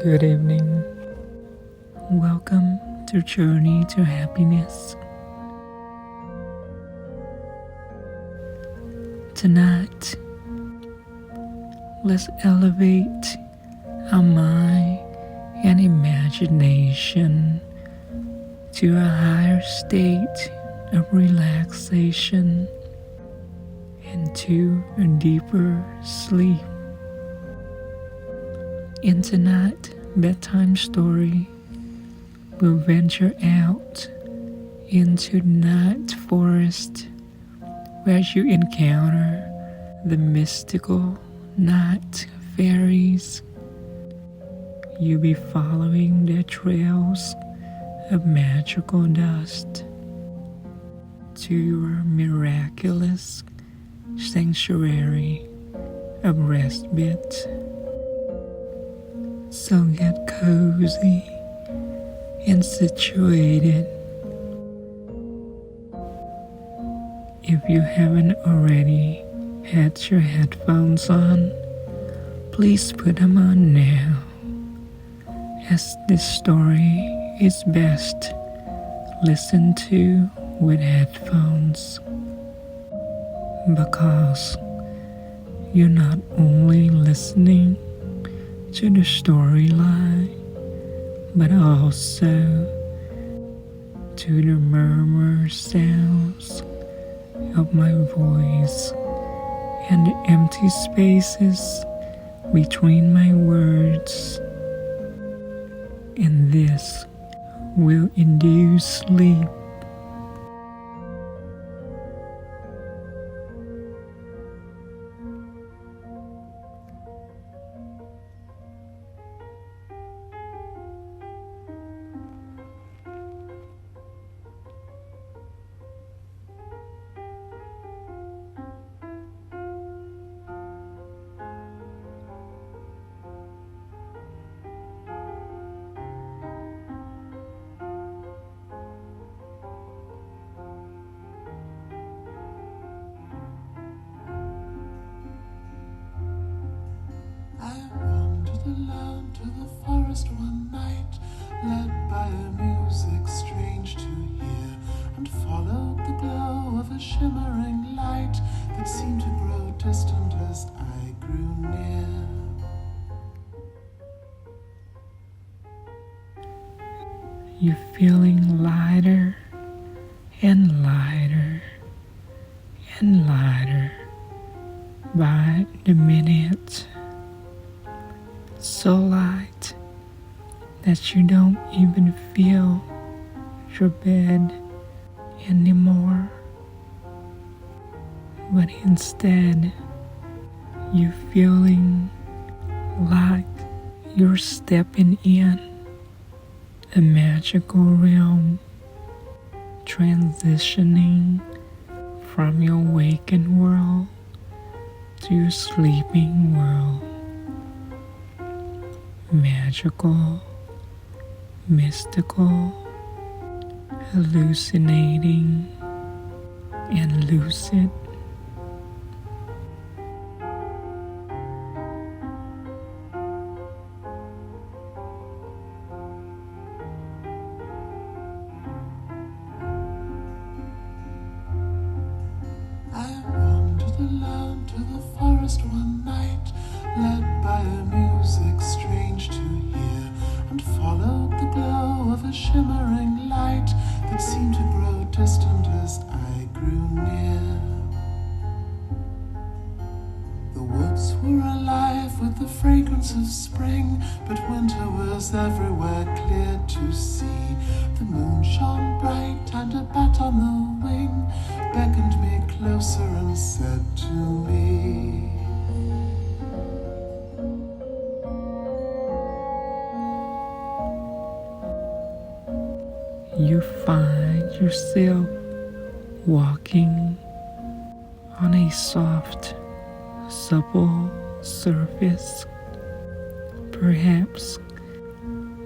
Good evening. Welcome to Journey to Happiness. Tonight, let's elevate our mind and imagination to a higher state of relaxation and to a deeper sleep. In tonight's bedtime story, we'll venture out into the night forest where you encounter the mystical night fairies. You'll be following their trails of magical dust to your miraculous sanctuary of respite. So get cozy and situated. If you haven't already had your headphones on, please put them on now, as this story is best listened to with headphones, because you're not only listening to the storyline, but also to the murmur sounds of my voice and the empty spaces between my words. And this will induce sleep. Alone to the forest one night, led by a music strange to hear, and followed the glow of a shimmering light that seemed to grow distant as I grew near. You're feeling lighter and lighter and lighter by the minute. So light that you don't even feel your bed anymore, but instead you're feeling like you're stepping in a magical realm, transitioning from your waking world to your sleeping world. Magical, mystical, hallucinating, and lucid. I wandered alone to the forest one night, led by a music strange to hear, and followed the glow of a shimmering light that seemed to grow distant as I grew near. The woods were alive with the fragrance of spring, but winter was everywhere clear to see. The moon shone bright and a bat on the wing beckoned me closer and said to me, You find yourself walking on a soft, supple surface, perhaps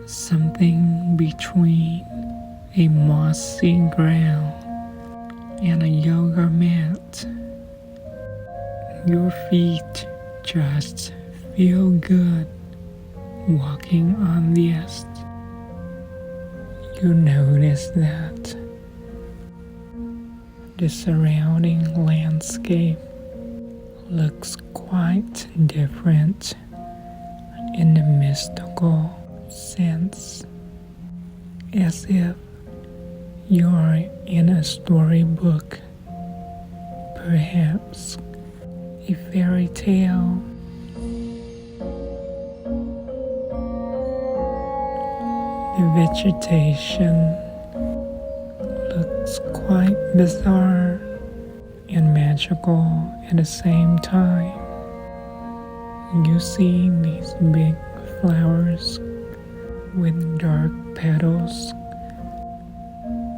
something between a mossy ground and a yoga mat. Your feet just feel good walking on the earth, you notice that the surrounding landscape looks quite different in the mystical sense, as if you are in a storybook, perhaps a fairy tale. The vegetation looks quite bizarre and magical at the same time. You see these big flowers with dark petals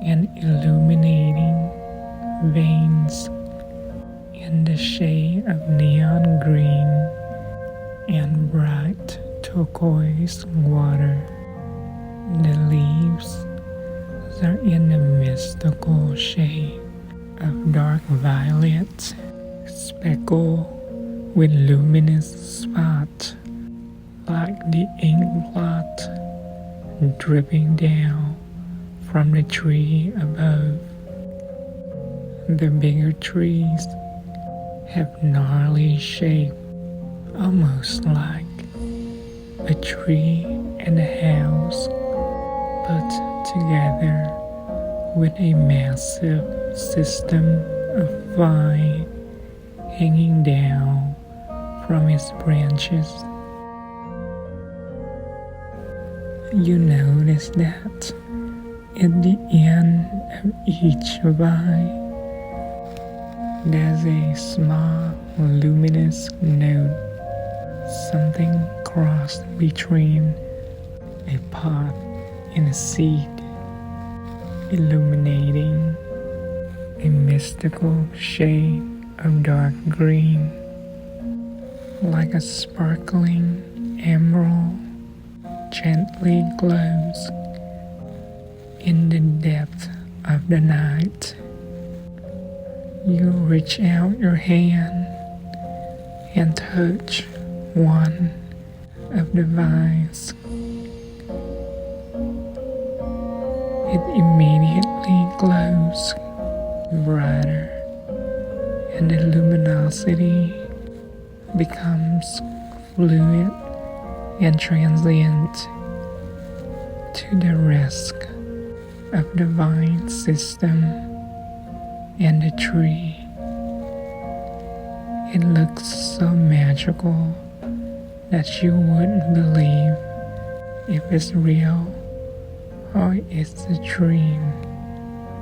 and illuminating veins in the shade of neon green and bright turquoise water. The leaves are in the mystical shade of dark violet, speckled with luminous spots like the ink blot dripping down from the tree above. The bigger trees have gnarly shape, almost like a tree and a house put together with a massive system of vine hanging down from its branches. You notice that at the end of each vine there's a small luminous node, something crossed between a pot and a seed, illuminating a mystical shade of dark green, like a sparkling emerald gently glows in the depth of the night. You reach out your hand and touch one of the vines. It immediately glows brighter, and the luminosity becomes fluid and transient to the rest of the vine system and the tree. It looks so magical that you wouldn't believe if it's real or it's a dream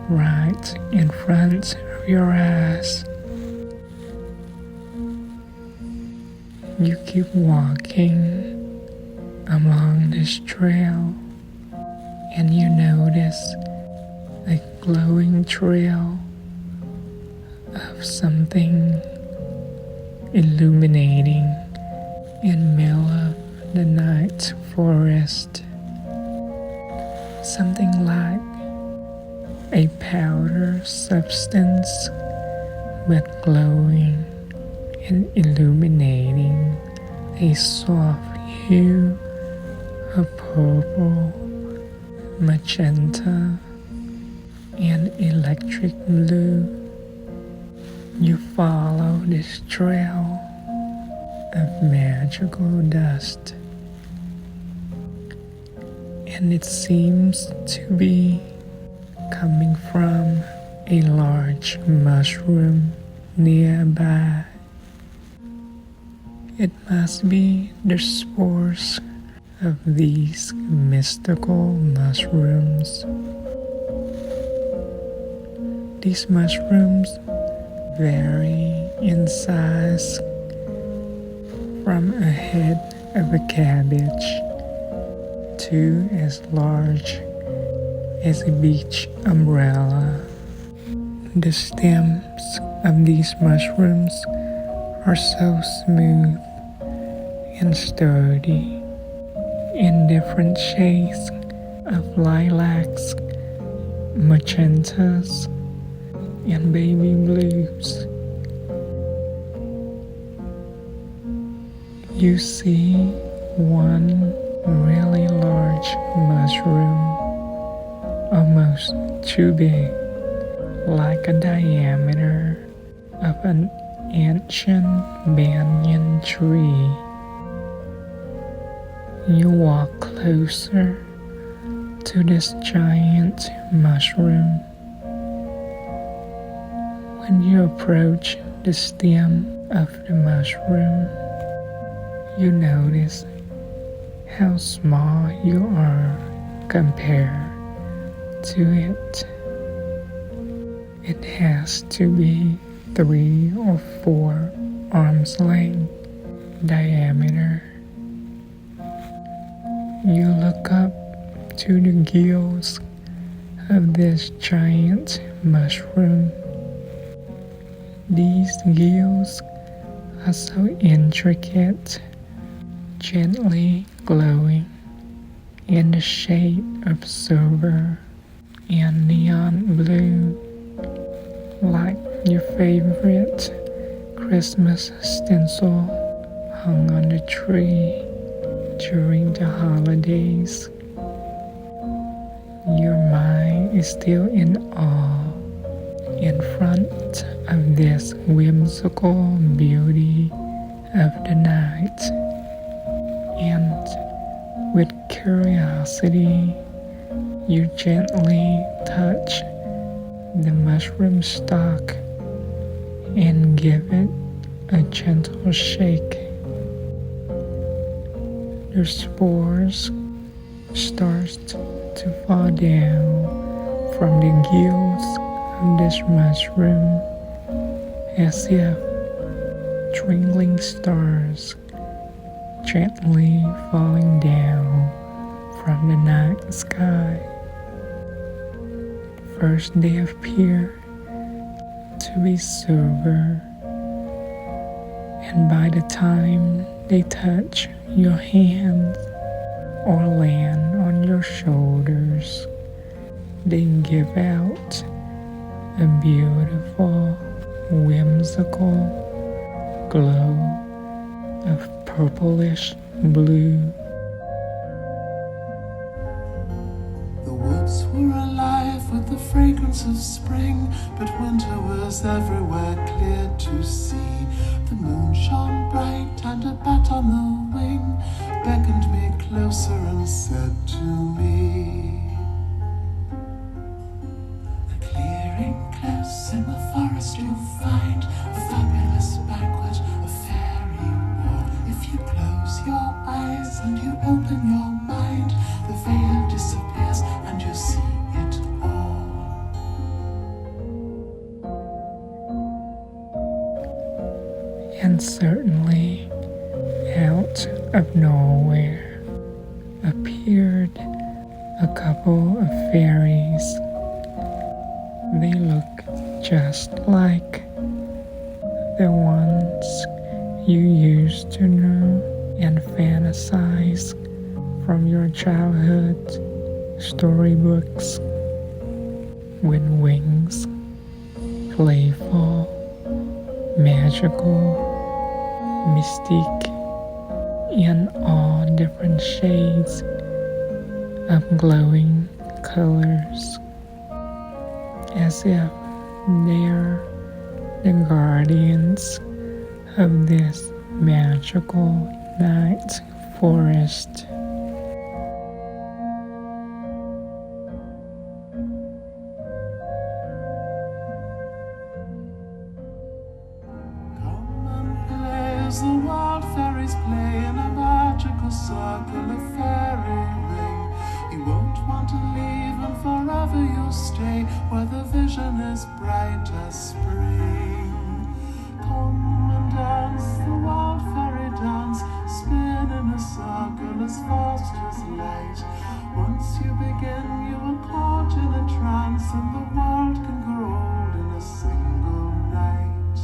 right in front of your eyes. You keep walking along this trail and you notice a glowing trail of something illuminating in the middle of the night forest. Something like a powder substance, but glowing and illuminating a soft hue of purple, magenta, and electric blue. You follow this trail of magical dust, and it seems to be coming from a large mushroom nearby. It must be the spores of these mystical mushrooms. These mushrooms vary in size from a head of a cabbage to as large as a beach umbrella. The stems of these mushrooms are so smooth and sturdy in different shades of lilacs, magentas, and baby blues. You see one really large mushroom, almost too big, like a diameter of an ancient banyan tree. You walk closer to this giant mushroom. When you approach the stem of the mushroom, you notice how small you are compared to it. It has to be 3 or 4 arms length diameter. You look up to the gills of this giant mushroom. These gills are so intricate, gently glowing in the shade of silver and neon blue, like your favorite Christmas stencil hung on the tree during the holidays. Your mind is still in awe in front of this whimsical beauty of the night, and with curiosity you gently touch the mushroom stalk and give it a gentle shake. The spores start to fall down from the gills of this mushroom as if twinkling stars gently falling down from the night sky. First they appear to be silver, and by the time they touch your hands or land on your shoulders, they give out a beautiful, whimsical glow of purplish blue. The woods were alive with the fragrance of spring, but winter was everywhere clear to see. The moon shone bright and a bat on the wing beckoned me closer and said to me, "A clearing close in the forest you'll find a fabulous banquet, a fairy ball. If you close your eyes and you open your mind, the veil disappears and you see it all." And certainly, out of nowhere appeared a couple of fairies. They look just like the ones you used to know and fantasize from your childhood storybooks, with wings, playful, magical, mystique, in all different shades of glowing colors, as if they're the guardians of this magical night forest. Come and play as the wild fairies play in a magical circle of fairy ring. You won't want to leave and forever you'll stay where the vision is bright as spring. Come and dance the wild fairy dance, spin in a circle as fast as light. Once you begin, you are caught in a trance, and the world can grow old in a single night.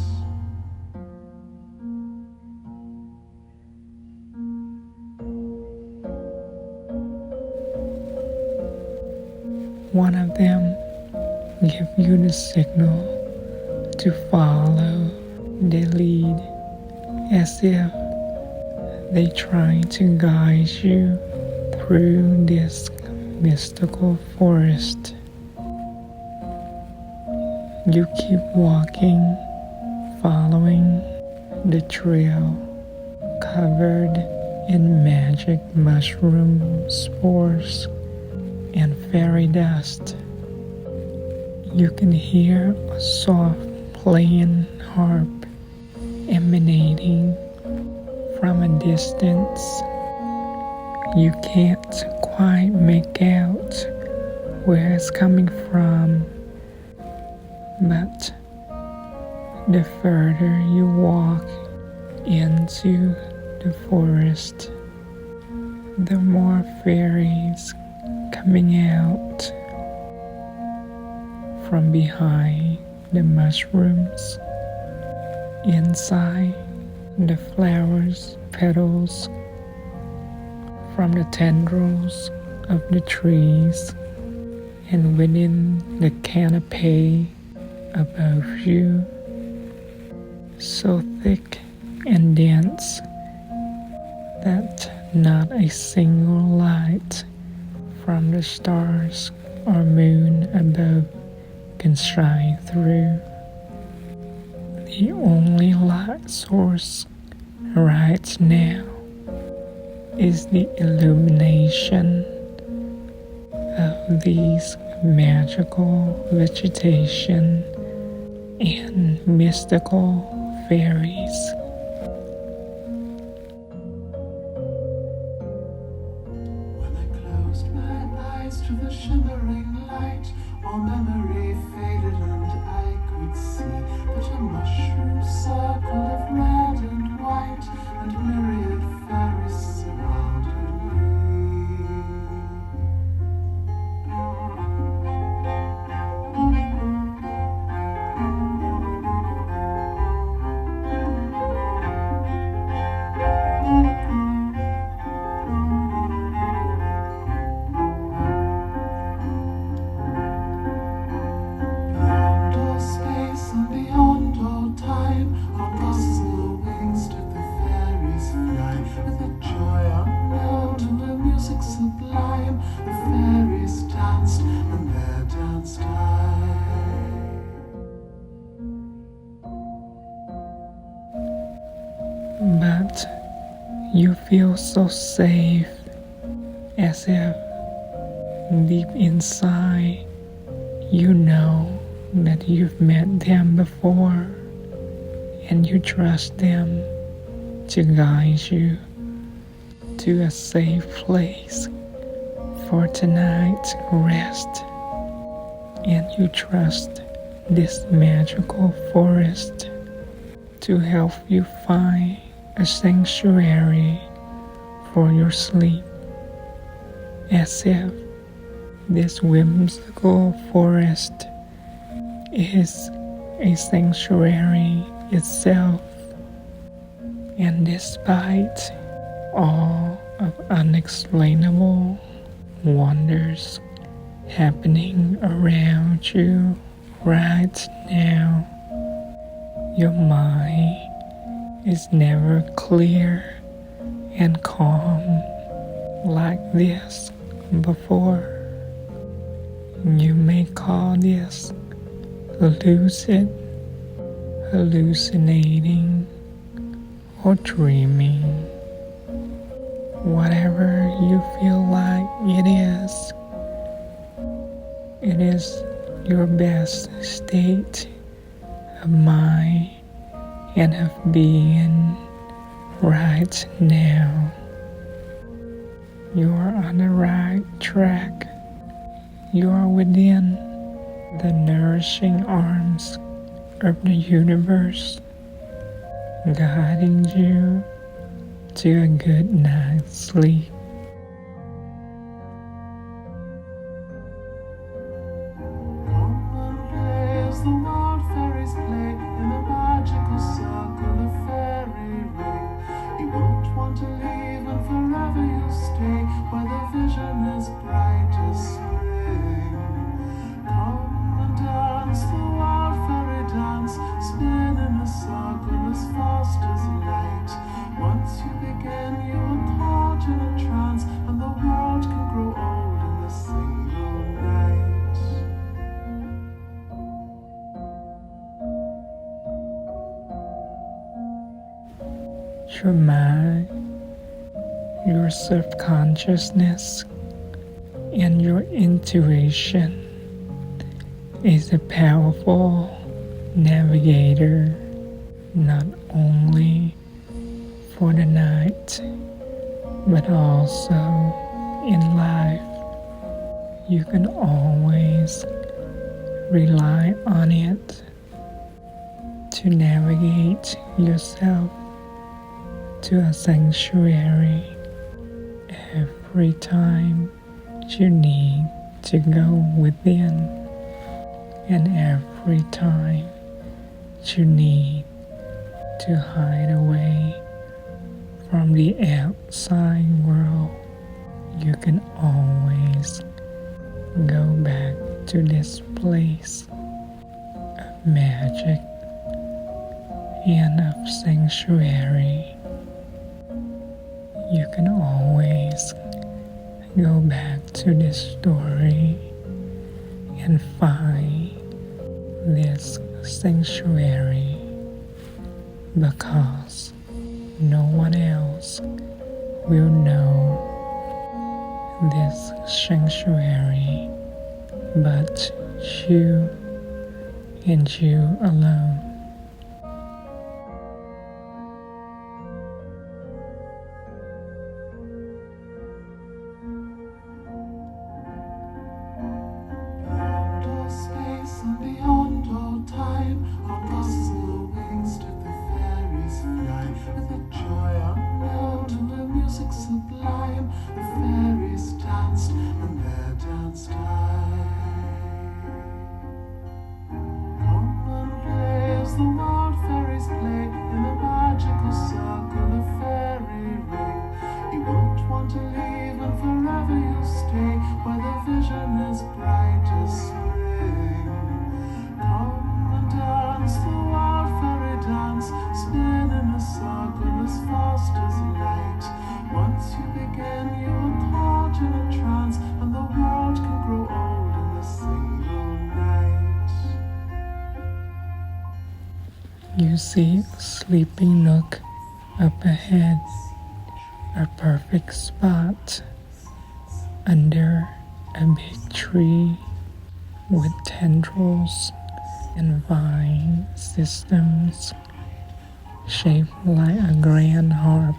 One of them give you the signal to follow the lead, as if they try to guide you through this mystical forest. You keep walking, following the trail covered in magic mushroom spores and fairy dust. You can hear a soft playing harp emanating from a distance. You can't quite make out where it's coming from, but the further you walk into the forest, the more fairies coming out from behind the mushrooms. Inside the flowers, petals from the tendrils of the trees, and within the canopy above you, so thick and dense that not a single light from the stars or moon above can shine through. The only light source right now is the illumination of these magical vegetation and mystical fairies. When I closed my eyes to the shimmering light, all memory faded and I could see but a mushroom circle of red and white, and myriad fairies surrounded beyond all space and beyond all time. On gossamer wings did the fairies fly, with a joy unknown and a music sublime. The fairies danced, and there danced I. But you feel so safe, as if deep inside you know that you've met them before, and you trust them to guide you to a safe place for tonight's rest. And you trust this magical forest to help you find a sanctuary for your sleep, as if this whimsical forest is a sanctuary itself. And despite all of unexplainable wonders happening around you right now, your mind is never clear and calm like this before. You may call this lucid, hallucinating, or dreaming. Whatever you feel like it is your best state of mind and of being right now. You are on the right track. You are within the nourishing arms of the universe, guiding you to a good night's sleep. Come and play as the wild fairies play in a magical circle of fairy ring. You won't want to leave, and forever you'll stay where the vision is bright as spring. Come and dance the wild fairy dance, spin in a circle as fast as light. Once you begin, you are caught in a trance, and the world Your mind, your subconsciousness, and your intuition is a powerful navigator, not only for the night, but also in life. You can always rely on it to navigate yourself to a sanctuary every time you need to go within, and every time you need to hide away from the outside world. You can always go back to this place of magic and of sanctuary. You can always go back to this story and find this sanctuary, because no one else will know this sanctuary but you and you alone. Beyond all space and beyond all time, on gossamer wings did the fairies fly, with a joy unknown and a music sublime. The fairies danced, and there danced I. Come and play as the wild fairies play in a magical circle, a fairy ring. You won't want to leave, and forever you'll stay where the vision is bright as spring. Come and dance the wild fairy dance, spin in a circle as fast as light. Once you begin, you are caught in a trance, and the world can grow old in a single night. You see a sleeping nook up ahead, a perfect spot under a big tree with tendrils and vine systems shaped like a grand harp.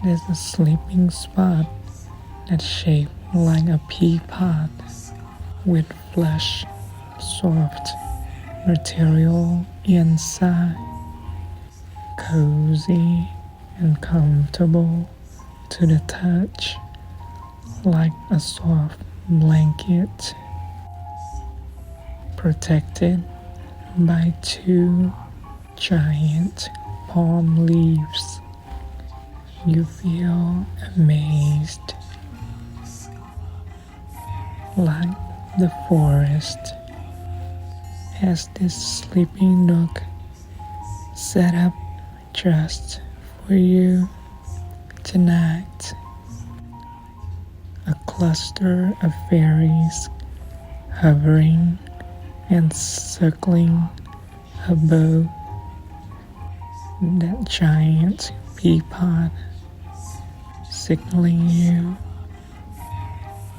There's a sleeping spot that's shaped like a pea pod with flesh, soft material inside, cozy and comfortable to the touch, like a soft blanket, protected by two giant palm leaves. You feel amazed, like the forest has this sleeping nook set up just for you tonight. A cluster of fairies hovering and circling above that giant pea pod, signaling you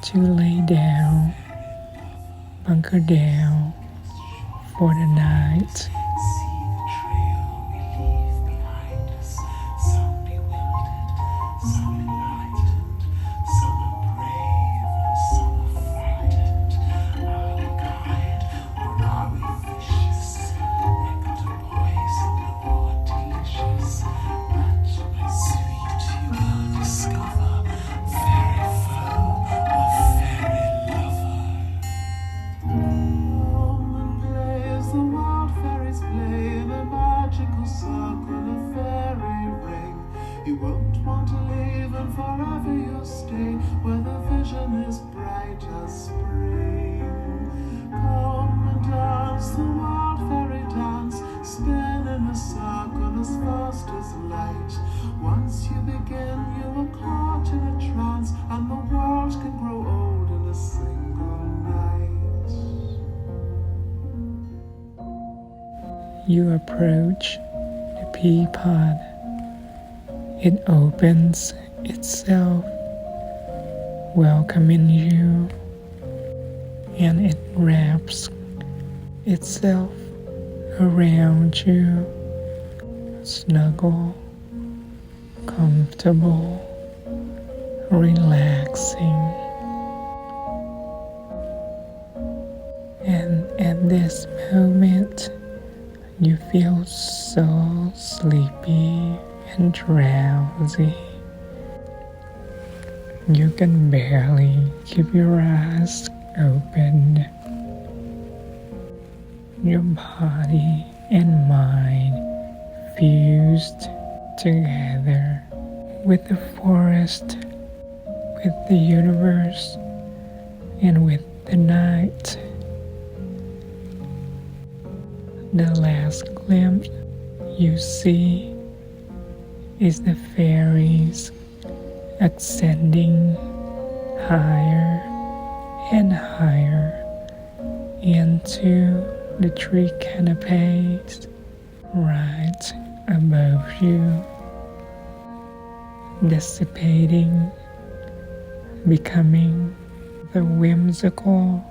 to lay down, bunker down for the night. See the trail we leave behind us. Some bewildered, some enlightened, some are brave and some are frightened. Are we kind or are we vicious? Nectar poison or delicious? But my sweet, you will discover fairy foe or fairy lover. Come and play as the wild fairies play in a magical circle, a fairy ring. You won't want to leave, and forever you'll stay where the vision is bright as spring. Come and dance the wild fairy dance, spin in a circle as fast as light. Once you begin, you are caught in a trance, and the world can grow old in a single night. You approach the pea pod It opens itself, welcoming you, and it wraps itself around you, snuggle, comfortable, relaxing. And at this moment, you feel so sleepy and drowsy. You can barely keep your eyes open. Your body and mind fused together with the forest, with the universe, and with the night. The last glimpse you see is the fairies ascending higher and higher into the tree canopies right above you, dissipating, becoming the whimsical,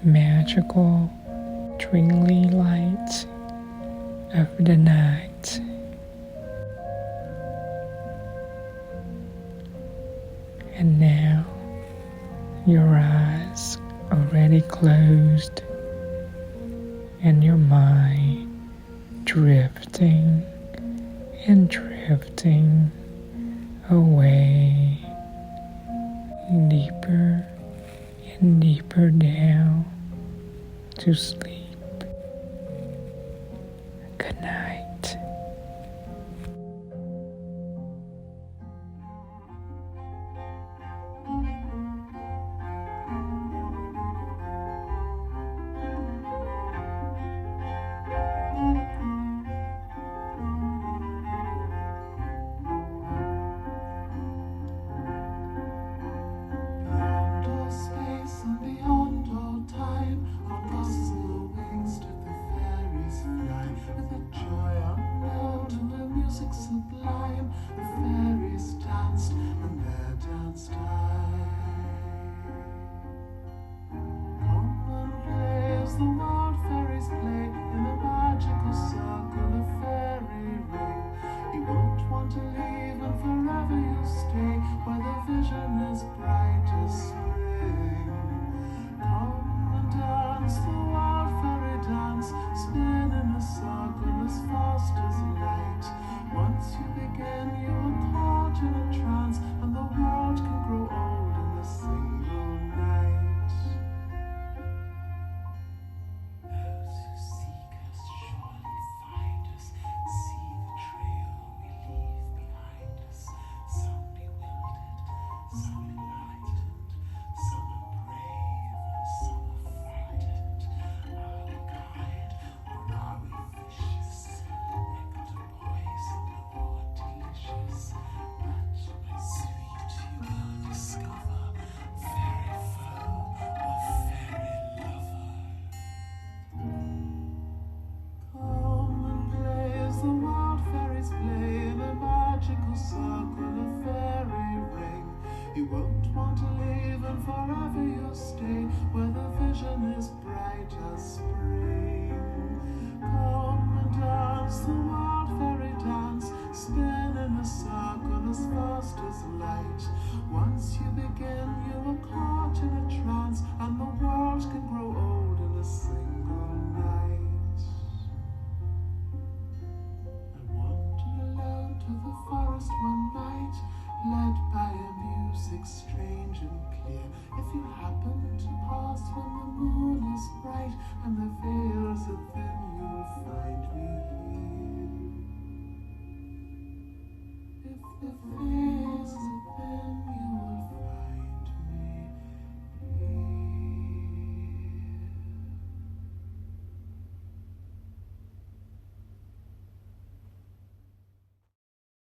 magical, twinkly light of the night. And now your eyes already closed and your mind drifting and drifting away, deeper and deeper down to sleep.